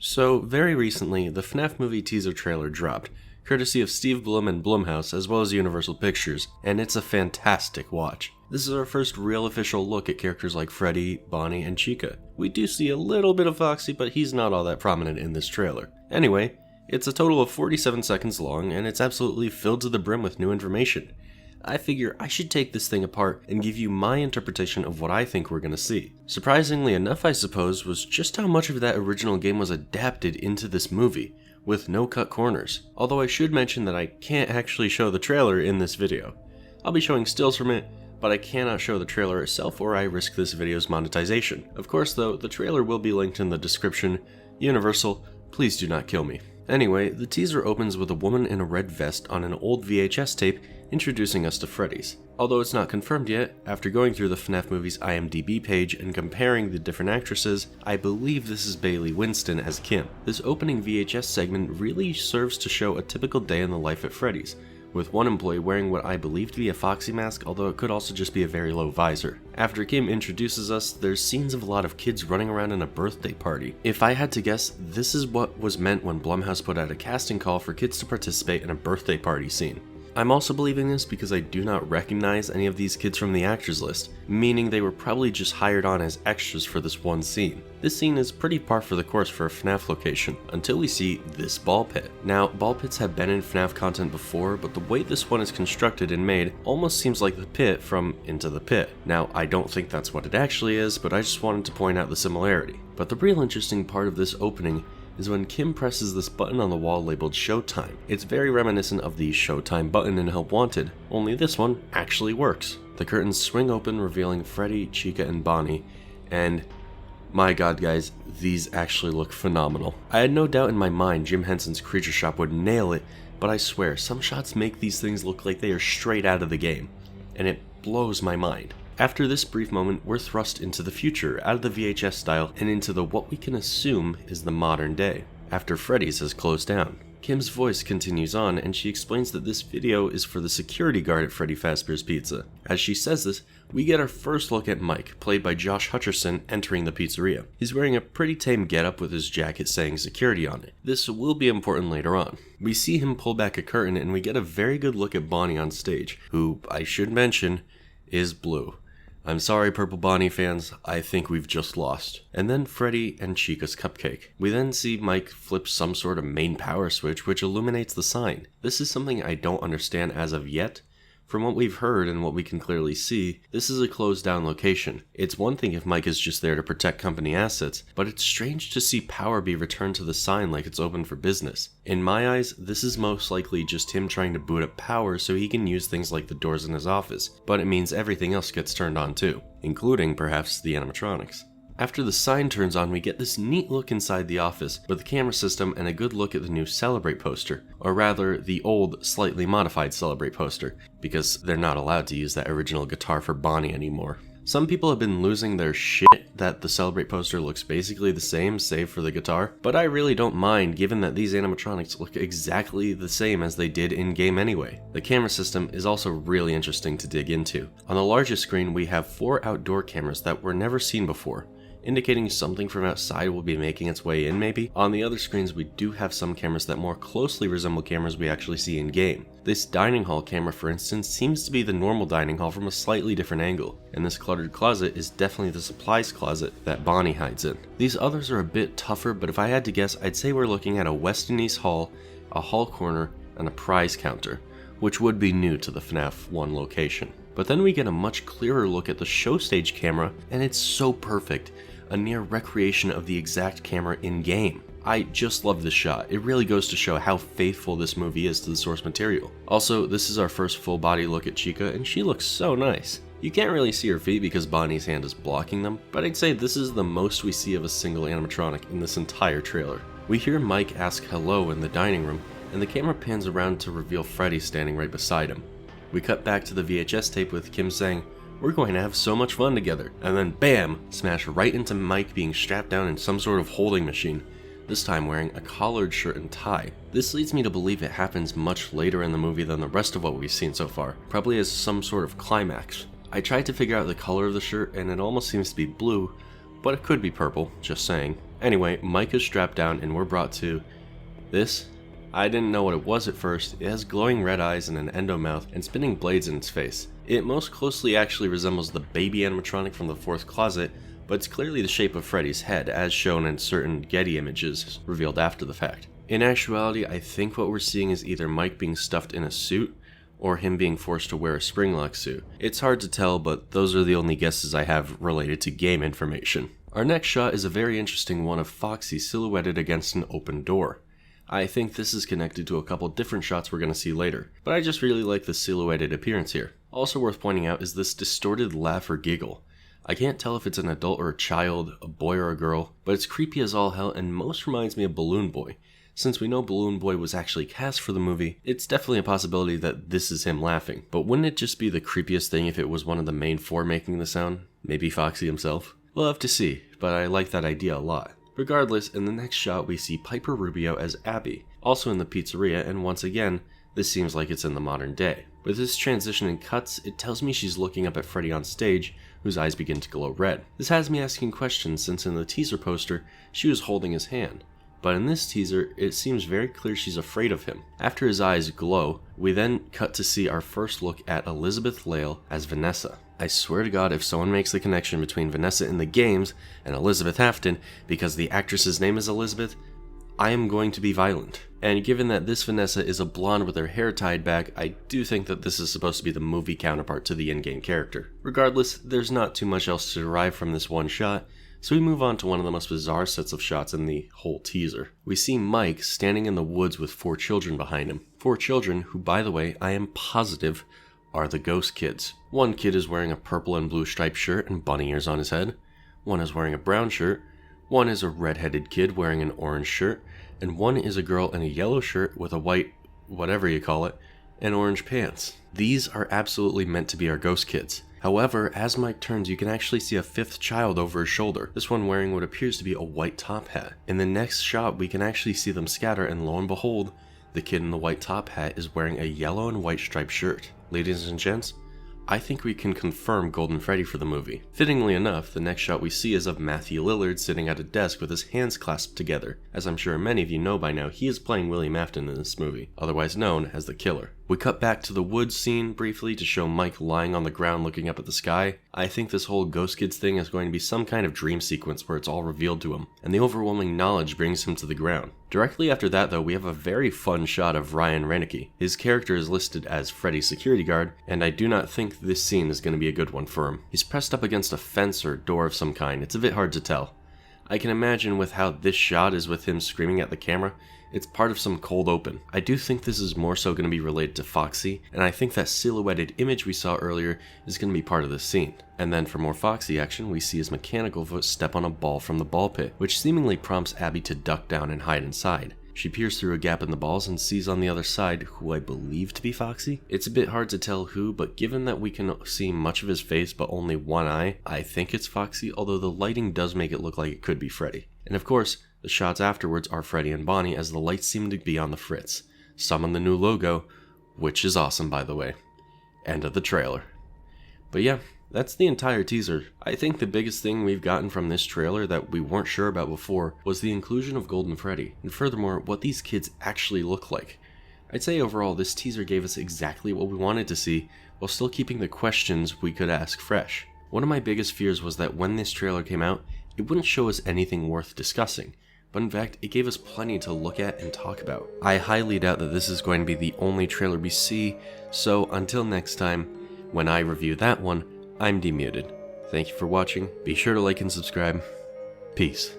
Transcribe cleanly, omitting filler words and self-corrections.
So, very recently, the FNaF Movie teaser trailer dropped, courtesy of Steve Blum and Blumhouse as well as Universal Pictures, and it's a fantastic watch. This is our first real official look at characters like Freddy, Bonnie, and Chica. We do see a little bit of Foxy, but he's not all that prominent in this trailer. Anyway, it's a total of 47 seconds long, and it's absolutely filled to the brim with new information. I figure I should take this thing apart and give you my interpretation of what I think we're gonna see. Surprisingly enough, I suppose, was just how much of that original game was adapted into this movie, with no cut corners. Although I should mention that I can't actually show the trailer in this video. I'll be showing stills from it, but I cannot show the trailer itself or I risk this video's monetization. Of course though, the trailer will be linked in the description. Universal, please do not kill me. Anyway, the teaser opens with a woman in a red vest on an old VHS tape introducing us to Freddy's. Although it's not confirmed yet, after going through the FNaF Movie's IMDb page and comparing the different actresses, I believe this is Bailey Winston as Kim. This opening VHS segment really serves to show a typical day in the life at Freddy's, with one employee wearing what I believe to be a Foxy mask, although it could also just be a very low visor. After Kim introduces us, there's scenes of a lot of kids running around in a birthday party. If I had to guess, this is what was meant when Blumhouse put out a casting call for kids to participate in a birthday party scene. I'm also believing this because I do not recognize any of these kids from the actors list, meaning they were probably just hired on as extras for this one scene. This scene is pretty par for the course for a FNaF location, until we see this ball pit. Now, ball pits have been in FNaF content before, but the way this one is constructed and made almost seems like the pit from Into the Pit. Now, I don't think that's what it actually is, but I just wanted to point out the similarity. But the real interesting part of this opening is when Kim presses this button on the wall labeled Showtime. It's very reminiscent of the Showtime button in Help Wanted, only this one actually works. The curtains swing open, revealing Freddy, Chica, and Bonnie, and my god guys, these actually look phenomenal. I had no doubt in my mind Jim Henson's Creature Shop would nail it, but I swear, some shots make these things look like they are straight out of the game, and it blows my mind. After this brief moment, we're thrust into the future, out of the VHS style, and into the what we can assume is the modern day, after Freddy's has closed down. Kim's voice continues on, and she explains that this video is for the security guard at Freddy Fazbear's Pizza. As she says this, we get our first look at Mike, played by Josh Hutcherson, entering the pizzeria. He's wearing a pretty tame getup with his jacket saying security on it. This will be important later on. We see him pull back a curtain, and we get a very good look at Bonnie on stage, who, I should mention, is blue. I'm sorry, Purple Bonnie fans, I think we've just lost. And then Freddy and Chica's cupcake. We then see Mike flip some sort of main power switch which illuminates the sign. This is something I don't understand as of yet. From what we've heard and what we can clearly see, this is a closed down location. It's one thing if Mike is just there to protect company assets, but it's strange to see power be returned to the sign like it's open for business. In my eyes, this is most likely just him trying to boot up power so he can use things like the doors in his office, but it means everything else gets turned on too, including perhaps the animatronics. After the sign turns on, we get this neat look inside the office with the camera system and a good look at the new Celebrate poster, or rather the old, slightly modified Celebrate poster, because they're not allowed to use that original guitar for Bonnie anymore. Some people have been losing their shit that the Celebrate poster looks basically the same save for the guitar, but I really don't mind given that these animatronics look exactly the same as they did in-game anyway. The camera system is also really interesting to dig into. On the largest screen we have 4 outdoor cameras that were never seen before, indicating something from outside will be making its way in maybe. On the other screens we do have some cameras that more closely resemble cameras we actually see in game. This dining hall camera for instance seems to be the normal dining hall from a slightly different angle, and this cluttered closet is definitely the supplies closet that Bonnie hides in. These others are a bit tougher, but if I had to guess I'd say we're looking at a West and East hall, a hall corner, and a prize counter, which would be new to the FNaF 1 location. But then we get a much clearer look at the show stage camera, and it's so perfect. A near recreation of the exact camera in-game. I just love this shot. It really goes to show how faithful this movie is to the source material. Also, this is our first full body look at Chica, and she looks so nice. You can't really see her feet because Bonnie's hand is blocking them, but I'd say this is the most we see of a single animatronic in this entire trailer. We hear Mike ask hello in the dining room, and the camera pans around to reveal Freddy standing right beside him. We cut back to the VHS tape with Kim saying, "We're going to have so much fun together," and then BAM! Smash right into Mike being strapped down in some sort of holding machine, this time wearing a collared shirt and tie. This leads me to believe it happens much later in the movie than the rest of what we've seen so far, probably as some sort of climax. I tried to figure out the color of the shirt and it almost seems to be blue, but it could be purple, just saying. Anyway, Mike is strapped down and we're brought to this. I didn't know what it was at first. It has glowing red eyes and an endomouth and spinning blades in its face. It most closely actually resembles the baby animatronic from the fourth closet, but it's clearly the shape of Freddy's head, as shown in certain Getty images revealed after the fact. In actuality, I think what we're seeing is either Mike being stuffed in a suit, or him being forced to wear a springlock suit. It's hard to tell, but those are the only guesses I have related to game information. Our next shot is a very interesting one of Foxy silhouetted against an open door. I think this is connected to a couple different shots we're going to see later, but I just really like the silhouetted appearance here. Also worth pointing out is this distorted laugh or giggle. I can't tell if it's an adult or a child, a boy or a girl, but it's creepy as all hell and most reminds me of Balloon Boy. Since we know Balloon Boy was actually cast for the movie, it's definitely a possibility that this is him laughing. But wouldn't it just be the creepiest thing if it was one of the main four making the sound? Maybe Foxy himself? We'll have to see, but I like that idea a lot. Regardless, in the next shot we see Piper Rubio as Abby, also in the pizzeria, and once again, this seems like it's in the modern day. With this transition and cuts, it tells me she's looking up at Freddy on stage, whose eyes begin to glow red. This has me asking questions since in the teaser poster, she was holding his hand. But in this teaser, it seems very clear she's afraid of him. After his eyes glow, we then cut to see our first look at Elizabeth Lale as Vanessa. I swear to God, if someone makes the connection between Vanessa in the games and Elizabeth Hafton because the actress's name is Elizabeth, I am going to be violent. And given that this Vanessa is a blonde with her hair tied back, I do think that this is supposed to be the movie counterpart to the in-game character. Regardless, there's not too much else to derive from this one shot, so we move on to one of the most bizarre sets of shots in the whole teaser. We see Mike standing in the woods with 4 children behind him. 4 children who, by the way, I am positive are the ghost kids. One kid is wearing a purple and blue striped shirt and bunny ears on his head. One is wearing a brown shirt. One is a red-headed kid wearing an orange shirt. And one is a girl in a yellow shirt with a white, whatever you call it, and orange pants. These are absolutely meant to be our ghost kids. However, as Mike turns, you can actually see a 5th child over his shoulder, this one wearing what appears to be a white top hat. In the next shot, we can actually see them scatter, and lo and behold, the kid in the white top hat is wearing a yellow and white striped shirt. Ladies and gents, I think we can confirm Golden Freddy for the movie. Fittingly enough, the next shot we see is of Matthew Lillard sitting at a desk with his hands clasped together. As I'm sure many of you know by now, he is playing William Afton in this movie, otherwise known as the Killer. We cut back to the woods scene briefly to show Mike lying on the ground looking up at the sky. I think this whole Ghost Kids thing is going to be some kind of dream sequence where it's all revealed to him, and the overwhelming knowledge brings him to the ground. Directly after that though, we have a very fun shot of Ryan Renicky. His character is listed as Freddy's security guard, and I do not think this scene is going to be a good one for him. He's pressed up against a fence or door of some kind. It's a bit hard to tell. I can imagine with how this shot is with him screaming at the camera, it's part of some cold open. I do think this is more so going to be related to Foxy, and I think that silhouetted image we saw earlier is going to be part of this scene. And then for more Foxy action, we see his mechanical foot step on a ball from the ball pit, which seemingly prompts Abby to duck down and hide inside. She peers through a gap in the balls and sees on the other side who I believe to be Foxy. It's a bit hard to tell who, but given that we can see much of his face but only one eye, I think it's Foxy, although the lighting does make it look like it could be Freddy. And of course, the shots afterwards are Freddy and Bonnie as the lights seem to be on the fritz. Summon the new logo, which is awesome by the way. End of the trailer. But yeah, that's the entire teaser. I think the biggest thing we've gotten from this trailer that we weren't sure about before was the inclusion of Golden Freddy, and furthermore, what these kids actually look like. I'd say overall, this teaser gave us exactly what we wanted to see, while still keeping the questions we could ask fresh. One of my biggest fears was that when this trailer came out, it wouldn't show us anything worth discussing, but in fact, it gave us plenty to look at and talk about. I highly doubt that this is going to be the only trailer we see, so until next time, when I review that one, I'm DMuted. Thank you for watching, be sure to like and subscribe. Peace.